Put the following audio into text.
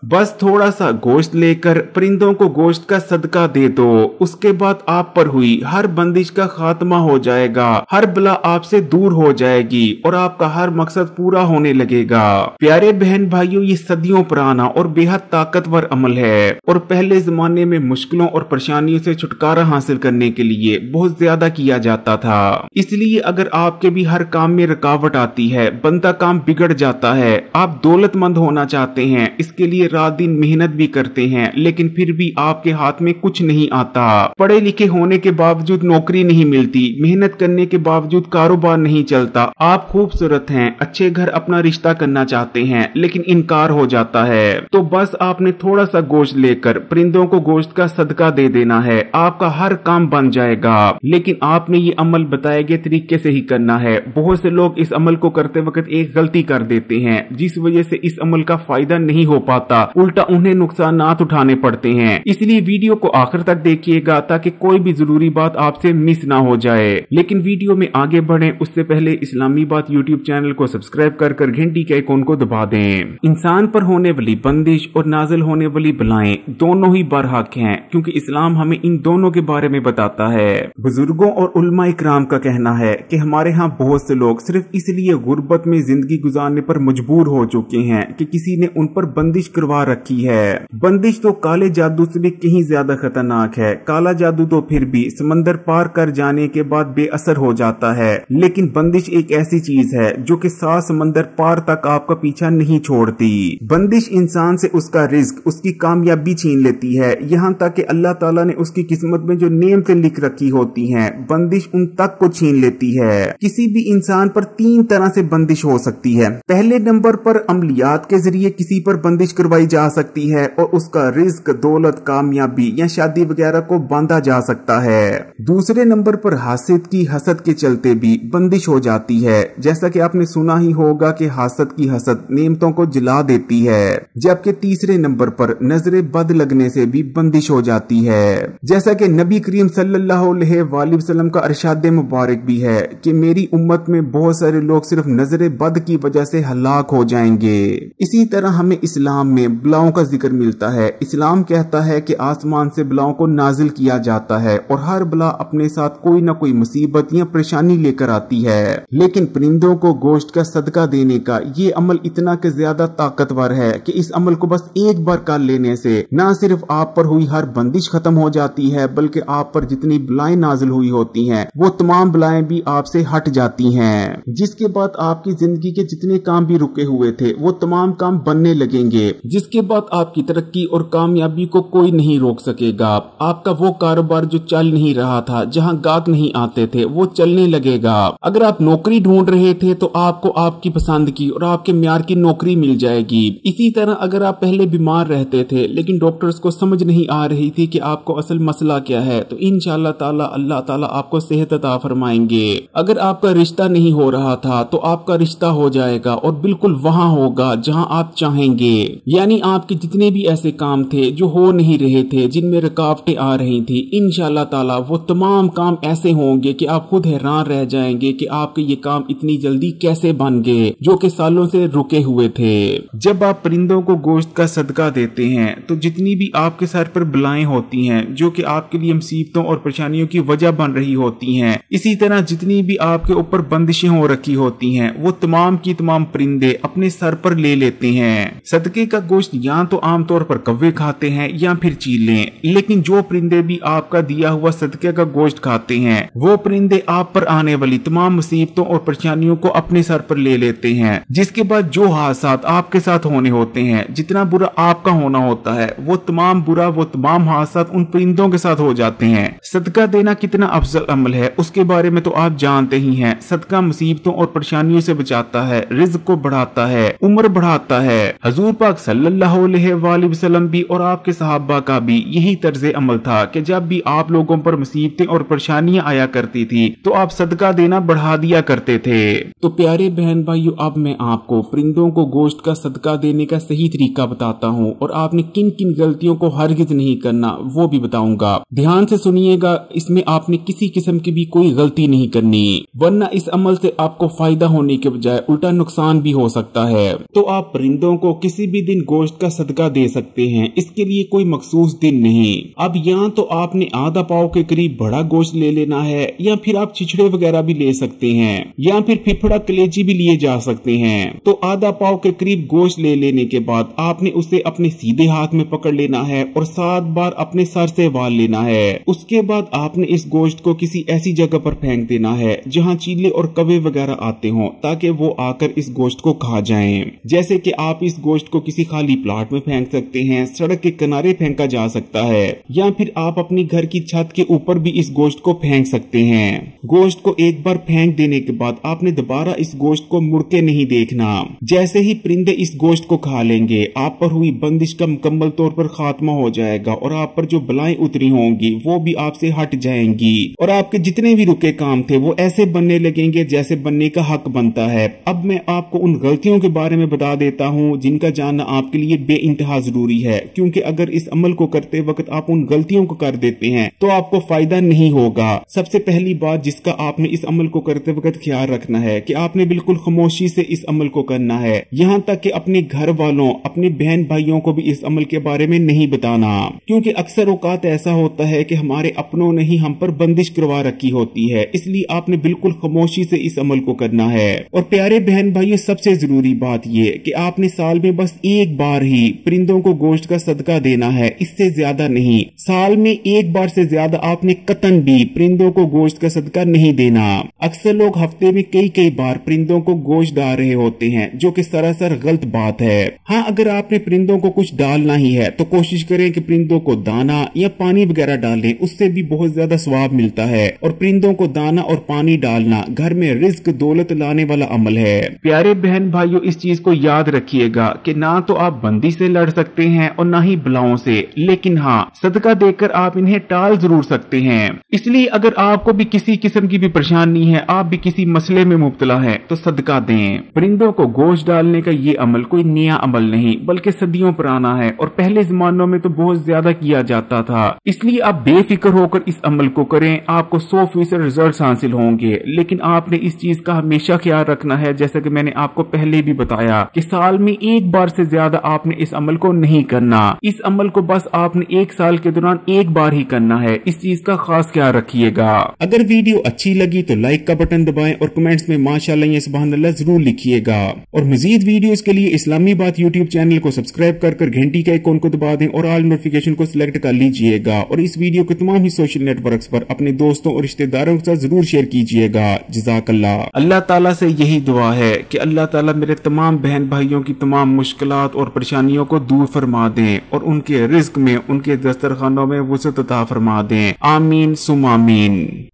बस थोड़ा सा गोश्त लेकर परिंदों को गोश्त का सदका दे दो, उसके बाद आप पर हुई हर बंदिश का खात्मा हो जाएगा, हर बला आपसे दूर हो जाएगी और आपका हर मकसद पूरा होने लगेगा। प्यारे बहन भाइयों, ये सदियों पुराना और बेहद ताकतवर अमल है और पहले जमाने में मुश्किलों और परेशानियों से छुटकारा हासिल करने के लिए बहुत ज्यादा किया जाता था। इसलिए अगर आपके भी हर काम में रुकावट आती है, बंदा काम बिगड़ जाता है, आप दौलतमंद होना चाहते हैं, इसके लिए रात दिन मेहनत भी करते हैं, लेकिन फिर भी आपके हाथ में कुछ नहीं आता, पढ़े लिखे होने के बावजूद नौकरी नहीं मिलती, मेहनत करने के बावजूद कारोबार नहीं चलता, आप खूबसूरत हैं, अच्छे घर अपना रिश्ता करना चाहते हैं, लेकिन इनकार हो जाता है, तो बस आपने थोड़ा सा गोश्त लेकर परिंदों को गोश्त का सदका दे देना है, आपका हर काम बन जाएगा। लेकिन आपने ये अमल बताए गए तरीके से ही करना है। बहुत से लोग इस अमल को करते वक्त एक गलती कर देते हैं, जिस वजह से इस अमल का फायदा नहीं हो पाता, उल्टा उन्हें नुकसानात उठाने पड़ते हैं। इसलिए वीडियो को आखिर तक देखिएगा ताकि कोई भी जरूरी बात आपसे मिस ना हो जाए। लेकिन वीडियो में आगे बढ़े उससे पहले इस्लामी बात यूट्यूब चैनल को सब्सक्राइब कर घंटी के आइकॉन को दबा दें। इंसान पर होने वाली बंदिश और नाजिल होने वाली बलाएं दोनों ही बरहक हैं, क्योंकि इस्लाम हमें इन दोनों के बारे में बताता है। बुजुर्गों और उलमा इकराम का कहना है कि हमारे यहाँ बहुत से लोग सिर्फ इसलिए गुर्बत में जिंदगी गुजारने पर मजबूर हो चुके हैं कि किसी ने उन पर बंदिश करवा रखी है। बंदिश तो काले जादू से भी कहीं ज्यादा खतरनाक है। काला जादू तो फिर भी समंदर पार कर जाने के बाद बेअसर हो जाता है, लेकिन बंदिश एक ऐसी चीज है जो कि 7 समंदर पार तक आपका पीछा नहीं छोड़ती। बंदिश इंसान से उसका रिस्क, उसकी कामयाबी छीन लेती है, यहाँ तक कि अल्लाह ताला ने उसकी किस्मत में जो नेमतें लिख रखी होती हैं, बंदिश उन तक को छीन लेती है। किसी भी इंसान पर 3 तरह से बंदिश हो सकती है। पहले नंबर पर अमलियात के जरिए किसी पर बंदिश करवाई जा सकती है और उसका रिस्क, दौलत, कामयाबी या शादी वगैरह को बांधा जा सकता है। दूसरे नंबर पर हासिद की हसद के चलते भी बंदिश हो जाती है। जैसा कि आपने सुना ही होगा कि हासिद की हसद नेमतों को जला देती है। जबकि तीसरे नंबर पर नजरे बद लगने से भी बंदिश हो जाती है। जैसा कि नबी करीम सल्लल्लाहु अलैहि वसल्लम का इरशाद मुबारक भी है कि मेरी उम्मत में बहुत सारे लोग सिर्फ नजरे बद की वजह से हलाक हो जाएंगे। इसी तरह हमें इस्लाम में बलाओं का जिक्र मिलता है। इस्लाम कहता है कि आसमान से बलाओं को नाजिल किया जाता है और हर बला अपने साथ कोई न कोई मुसीबत या परेशानी लेकर आती है। लेकिन परिंदों को गोश्त का सदका देने का ये अमल इतना के ज्यादा ताकतवर है कि इस अमल को बस एक बार कर लेने से न सिर्फ आप पर हुई हर बंदिश खत्म हो जाती है, बल्कि आप पर जितनी बलाएं नाजिल हुई होती हैं वो तमाम बलाएं भी आपसे हट जाती हैं। जिसके बाद आपकी जिंदगी के जितने काम भी रुके हुए थे वो तमाम काम बनने लगेंगे, जिसके बाद आपकी तरक्की और कामयाबी को कोई नहीं रोक सकेगा। आपका वो कारोबार जो चल नहीं रहा था, जहां गाहक नहीं आते थे, वो चलने लगेगा। अगर आप नौकरी ढूंढ रहे थे तो आपको आपकी पसंद की और आपके म्यार की नौकरी मिल जाएगी। इसी तरह अगर आप पहले बीमार रहते थे लेकिन डॉक्टर्स को समझ नहीं आ रही थी कि आपको असल मसला क्या है, तो इंशाअल्लाह ताला अल्लाह ताला आपको सेहत अता फरमाएंगे। अगर आपका रिश्ता नहीं हो रहा था तो आपका रिश्ता हो जाएगा और बिल्कुल वहां होगा जहां आप चाहेंगे। यानी आपके जितने भी ऐसे काम थे जो हो नहीं रहे थे, जिनमें रुकावटें आ रही थी, इंशाअल्लाह ताला वो तमाम काम ऐसे होंगे कि आप खुद हैरान रह जाएंगे कि आपके ये काम इतनी जल्दी कैसे बन गए जो कि सालों से रुके हुए थे। जब आप परिंदों को गोश्त का सदका देते हैं तो जितनी भी आपके सर पर बलाएं होती हैं जो कि आपके लिए मुसीबतों और परेशानियों की वजह बन रही होती हैं, इसी तरह जितनी भी आपके ऊपर बंदिशें हो रखी होती हैं वो तमाम की तमाम परिंदे अपने सर पर ले लेते हैं। सदके का गोश्त या तो आमतौर पर कौवे खाते हैं या फिर चीलें, लेकिन जो परिंदे भी आपका दिया हुआ सदके का गोश्त खाते हैं वो परिंदे आप पर आने वाली तमाम मुसीबतों और परेशानियों को अपने सर पर ले लेते हैं। जिसके बाद जो हादसात आपके साथ होने होते हैं, जितना बुरा आपका होना होता है, वो तमाम बुरा, वो तमाम हादसात उन परिंदों के साथ हो जाते हैं। सदका देना कितना अफजल अमल है उसके बारे में तो आप जानते ही हैं। सदका मुसीबतों और परेशानियों से बचाता है, रिज़्क को बढ़ाता है, उम्र बढ़ाता है। हजूर पाक सल्लल्लाहु अलैहि वसल्लम भी और आपके सहाबा का भी यही तर्ज अमल था कि जब भी आप लोगों पर मुसीबतें और परेशानियां आया करती थी तो आप सदका देना बढ़ा दिया करते थे। तो प्यारे बहन भाइयों, अब मैं आपको परिंदों को गोश्त का सदका देने का सही तरीका बताता हूँ और आपने किन किन गलतियों को हरगिज नहीं करना वो भी बताऊंगा। ध्यान से सुनिएगा, इसमें आपने किसी किस्म की भी कोई गलती नहीं करनी, वरना इस अमल से आपको फायदा होने के बजाय उल्टा नुकसान भी हो सकता है। तो आप परिंदों को किसी भी दिन गोश्त का सदका दे सकते हैं। इसके लिए कोई मखसूस दिन नहीं। अब यहाँ तो आपने आधा पाव के करीब बड़ा गोश्त ले लेना है, या फिर आप छिछड़े वगैरह भी ले सकते हैं, या फिर फिफड़ा कलेजी भी लिए जा सकते हैं। तो आधा पाव के करीब गोश्त ले लेने के बाद आपने उसे अपने सीधे हाथ में पकड़ लेना है और 7 बार अपने सर से वाल लेना है। उसके बाद आपने इस गोश्त को किसी ऐसी जगह पर फेंक देना है जहाँ चीले और कौवे वगैरह आते हों, ताकि वो आकर इस गोश्त को खा जाएं। जैसे कि आप इस गोश्त को किसी खाली प्लाट में फेंक सकते हैं, सड़क के किनारे फेंका जा सकता है, या फिर आप अपनी घर की छत के ऊपर भी इस गोश्त को फेंक सकते हैं। गोश्त को एक बार फेंक देने के बाद आपने दोबारा इस गोश्त को मुड़ के नहीं देखना। जैसे ही परिंदे इस गोश्त को खा लेंगे, आप पर हुई बंदिश का मुकम्मल तौर पर खात्मा हो जाएगा और आप पर जो बलाएं उतरी होंगी वो भी आपसे हट जाएंगी, और आपके जितने भी रुके काम थे वो ऐसे बनने लगेंगे जैसे बनने का हक बनता है। अब मैं आपको उन गलतियों के बारे में बता देता हूँ जिनका जानना आपके लिए बेइंतहा जरूरी है, क्योंकि अगर इस अमल को करते वक्त आप उन गलतियों को कर देते हैं तो आपको फायदा नहीं होगा। सबसे पहली बात जिसका आपने इस अमल को करते वक्त ख्याल रखना है कि आपने बिल्कुल खामोशी से इस अमल को करना है, यहाँ तक कि अपने घर वालों, अपने बहन भाइयों को भी इस अमल के बारे में नहीं बताना, क्योंकि अक्सर औकात ऐसा होता है कि हमारे अपनों ने ही हम पर बंदिश करवा रखी होती है। इसलिए आपने बिल्कुल खामोशी से इस अमल को करना है। और प्यारे बहन भाइयों, सबसे जरूरी बात ये कि आपने साल में बस एक बार ही परिंदों को गोश्त का सदका देना है, इससे ज्यादा नहीं। साल में एक बार से ज्यादा आपने कतन भी परिंदों को गोश्त का सदका नहीं देना। अक्सर लोग हफ्ते में कई बार परिंदों को गोश्त डाल रहे होते हैं, जो कि सरासर गलत बात है। हाँ, अगर आपने परिंदों को कुछ डालना ही है तो कोशिश करें कि परिंदों को दाना या पानी वगैरह डालें, उससे भी बहुत ज्यादा स्वाब मिलता है। और परिंदों को दाना और पानी डालना घर में रिज्क दौलत लाने वाला अमल है। प्यारे बहन भाइयों, इस चीज को याद रखिएगा कि ना तो आप बंदी से लड़ सकते हैं और ना ही बलाओं से, लेकिन हाँ, सदका देकर आप इन्हें टाल जरूर सकते हैं। इसलिए अगर आपको भी किसी किस्म की भी परेशानी है, आप भी किसी मसले में मुब्तला है, तो सदका दें। परिंदों को गोश्त डालने का ये अमल कोई नया अमल नहीं बल्कि सदियों पुराना है, और पहले जमानों में तो बहुत ज्यादा किया जाता था। इसलिए आप बेफिक्र होकर इस अमल को करें, आपको 100% रिजल्ट हासिल होंगे। लेकिन आपने इस चीज का हमेशा ख्याल रखना है, जैसा कि मैंने आपको पहले भी बताया, कि साल में एक बार से ज्यादा आपने इस अमल को नहीं करना। इस अमल को बस आपने एक साल के दौरान एक बार ही करना है। इस चीज का खास ख्याल रखिएगा। अगर वीडियो अच्छी लगी तो लाइक का बटन दबाएं और कमेंट्स में माशाअल्लाह या सुभान अल्लाह जरूर लिखिएगा। और मजीद वीडियोस के लिए इस्लामी बात यूट्यूब चैनल को सब्सक्राइब कर घंटी के आइकॉन को दबा दें और ऑल नोटिफिकेशन को सिलेक्ट कर लीजिएगा। और इस वीडियो को तमाम ही सोशल नेटवर्क्स पर अपने दोस्तों और रिश्तेदारों के साथ जरूर शेयर कीजिएगा। जज़ाकल्लाह। अल्लाह ताला से यही दुआ है कि अल्लाह ताला मेरे तमाम बहन भाइयों की तमाम मुश्किलात और परेशानियों को दूर फरमा दें और उनके रिज्क में, उनके दस्तरखानों में वुसअत अता फरमा दें। आमीन सुम आमीन।